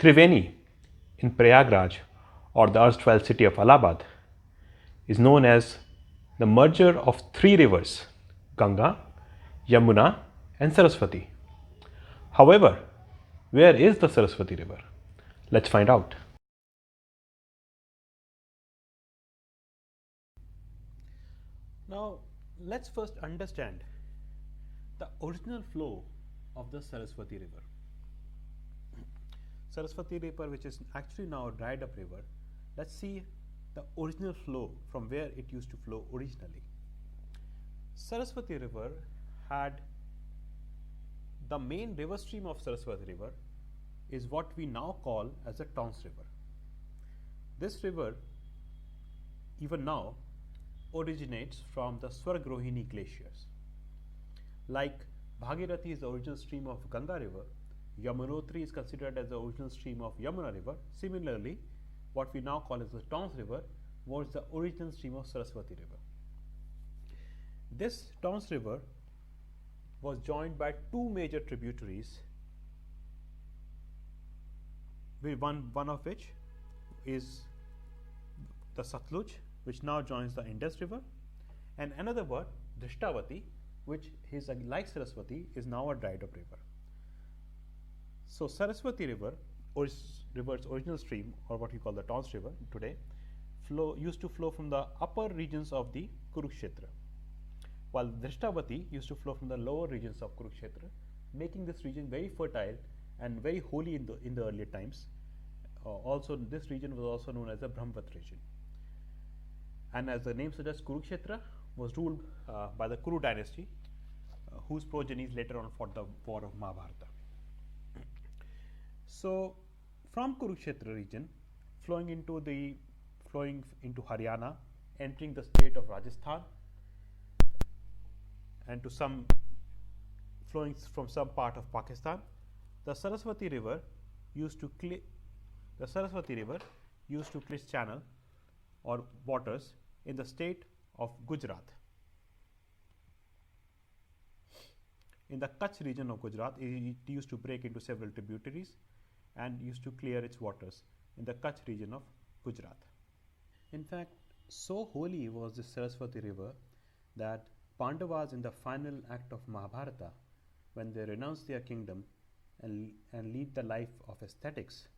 Triveni in Prayagraj, or the erstwhile city of Allahabad, is known as the merger of three rivers, Ganga, Yamuna, and Saraswati. However, where is the Saraswati river? Let's find out. Now, let's first understand the original flow of the Saraswati river. Saraswati river, which is actually now a dried up river, let's see the original flow from where it used to flow originally. Saraswati river had the main river stream of Saraswati river is what we now call as the Tons river. This river, even now, originates from the Swargrohini glaciers. Like Bhagirathi is the original stream of Ganga river, Yamunotri is considered as the original stream of Yamuna river. Similarly, what we now call as the Tons river was the original stream of Saraswati river. This Tons river was joined by two major tributaries, one of which is the Satluj, which now joins the Indus river, and another one, Drishtavati, which is like Saraswati, is now a dried up river. So Saraswati river, river's original stream, or what we call the Tons river today, used to flow from the upper regions of the Kurukshetra, while Drishtavati used to flow from the lower regions of Kurukshetra, making this region very fertile and very holy in the earlier times. Also, this region was also known as the Brahmvat region. And as the name suggests, Kurukshetra was ruled by the Kuru dynasty, whose progenies later on fought the war of Mahabharata. So, from Kurukshetra region, flowing into Haryana, entering the state of Rajasthan, and to some flowing from some part of Pakistan, the Saraswati river used to clear channel or waters in the state of Gujarat. In the Kutch region of Gujarat, it used to break into several tributaries and used to clear its waters in the Kutch region of Gujarat. In fact, so holy was this Saraswati river that Pandavas in the final act of Mahabharata, when they renounce their kingdom and lead the life of aesthetics,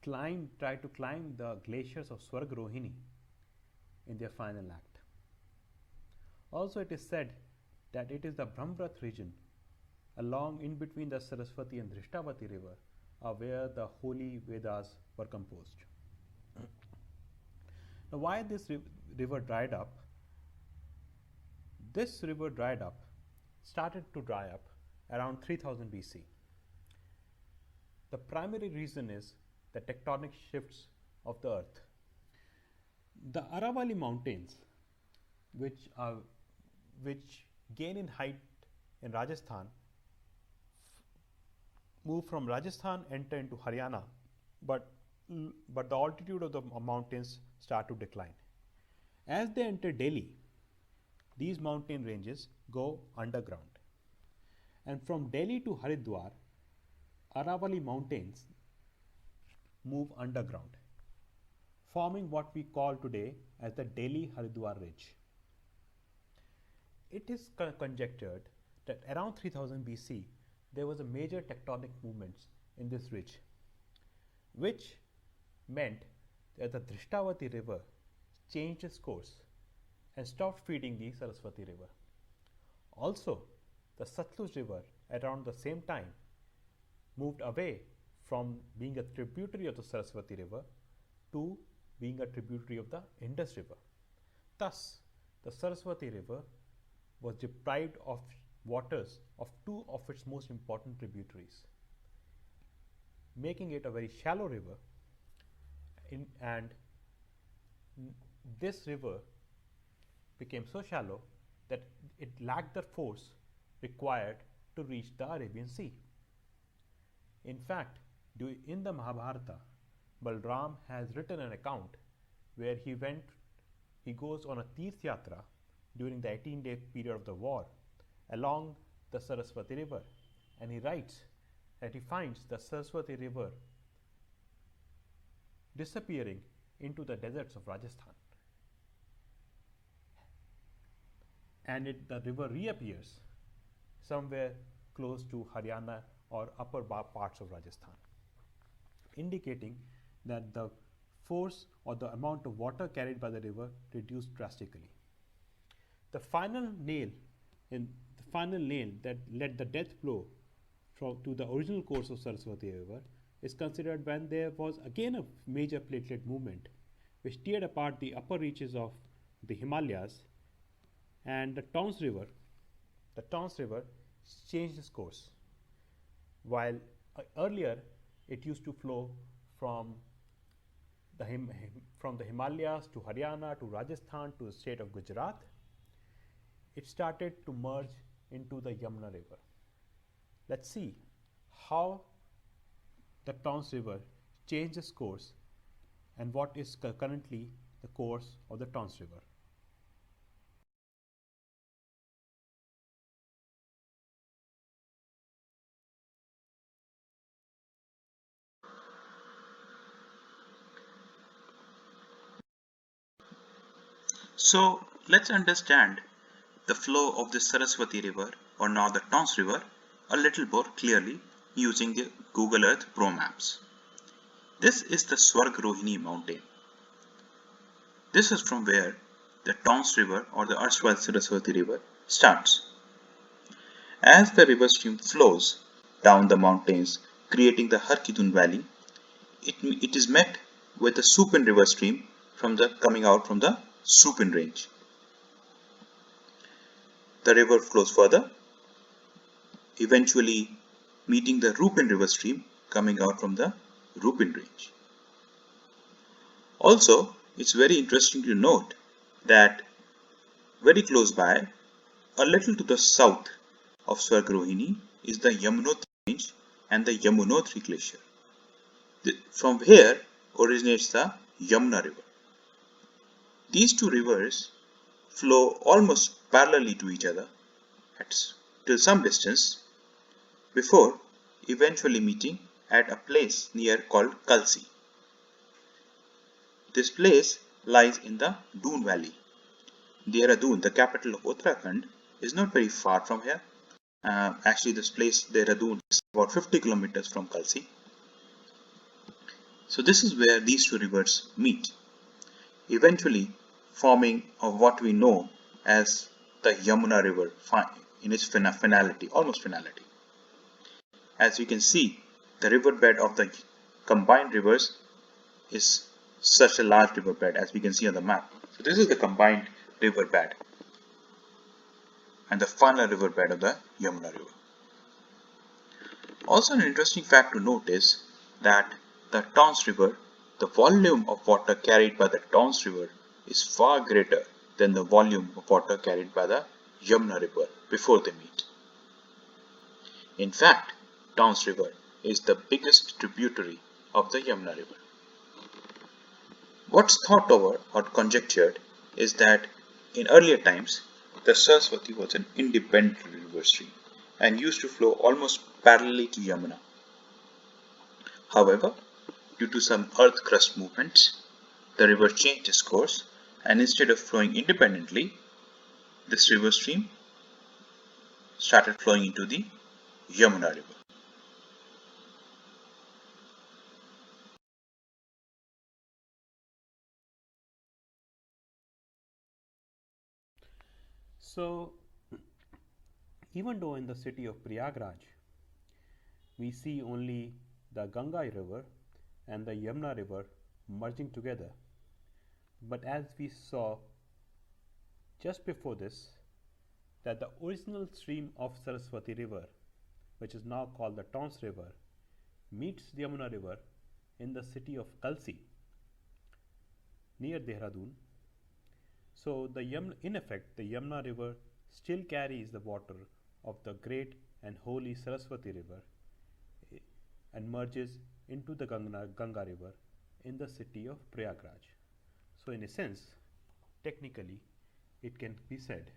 try to climb the glaciers of Swargrohini in their final act. Also, it is said that it is the Brahmvat region along in between the Saraswati and Drishtavati river where the holy Vedas were composed. Now, why this river dried up? This river started to dry up around 3000 BC. The primary reason is the tectonic shifts of the earth. The Aravalli mountains, which gain in height in Rajasthan, move from Rajasthan, enter into Haryana, but the altitude of the mountains start to decline. As they enter Delhi, these mountain ranges go underground, and from Delhi to Haridwar, Aravalli mountains move underground, forming what we call today as the Delhi-Haridwar Ridge. It is conjectured that around 3000 BC, there was a major tectonic movements in this ridge, which meant that the Drishtavati river changed its course and stopped feeding the Saraswati river. Also, the Satluj river around the same time moved away from being a tributary of the Saraswati river to being a tributary of the Indus river. Thus, the Saraswati river was deprived of waters of two of its most important tributaries, making it a very shallow river, and this river became so shallow that it lacked the force required to reach the Arabian Sea. In fact, in the Mahabharata, Balram has written an account where he goes on a Tirth Yatra during the 18-day period of the war along the Saraswati river, and he writes that he finds the Saraswati river disappearing into the deserts of Rajasthan. And the river reappears somewhere close to Haryana or upper parts of Rajasthan, indicating that the force or the amount of water carried by the river reduced drastically. The final nail that led the death blow to the original course of Saraswati River is considered when there was again a major platelet movement which teared apart the upper reaches of the Himalayas, and the Tons River changed its course. While earlier it used to flow from the Himalayas to Haryana to Rajasthan to the state of Gujarat, it started to merge into the Yamuna River. Let's see how the Tons River changed its course and what is currently the course of the Tons River. So let's understand the flow of the Saraswati River, or now the Tons River, a little more clearly using the Google Earth Pro Maps. This is the Swarg mountain. This is from where the Tons River or the erstwhile Saraswati River starts. As the river stream flows down the mountains, creating the Har Ki Dun Valley, it is met with the Supin river stream coming out from the Supin range. The river flows further, eventually meeting the Rupin river stream coming out from the Rupin range. Also, it's very interesting to note that very close by, a little to the south of Swarg is the Yamunotri range and the Yamunotri glacier. From here originates the Yamuna river. These two rivers flow almost parallelly to each other till some distance before eventually meeting at a place near called Kalsi. This place lies in the Doon Valley. Dehradun, the capital of Uttarakhand, is not very far from here. Actually, this place, Dehradun, is about 50 kilometers from Kalsi. So this is where these two rivers meet, eventually forming of what we know as the Yamuna River in its finality, almost finality. As you can see, the riverbed of the combined rivers is such a large riverbed as we can see on the map. So this is the combined riverbed and the final riverbed of the Yamuna River. Also, an interesting fact to note is that the Tons River, the volume of water carried by the Tons River is far greater than the volume of water carried by the Yamuna River before they meet. In fact, Tons River is the biggest tributary of the Yamuna River. What's thought over or conjectured is that in earlier times, the Saraswati was an independent river stream and used to flow almost parallelly to Yamuna. However, due to some earth crust movements, the river changed its course, and instead of flowing independently, this river stream started flowing into the Yamuna River. So, even though in the city of Prayagraj we see only the Ganga River and the Yamuna River merging together, but as we saw just before this, that the original stream of Saraswati River, which is now called the Tons River, meets the Yamuna River in the city of Kalsi near Dehradun. So, in effect, the Yamuna River still carries the water of the great and holy Saraswati River and merges into the Ganga River in the city of Prayagraj. So, in a sense, technically, it can be said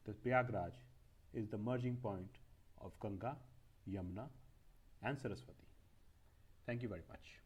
that Prayagraj is the merging point of Ganga, Yamuna, and Saraswati. Thank you very much.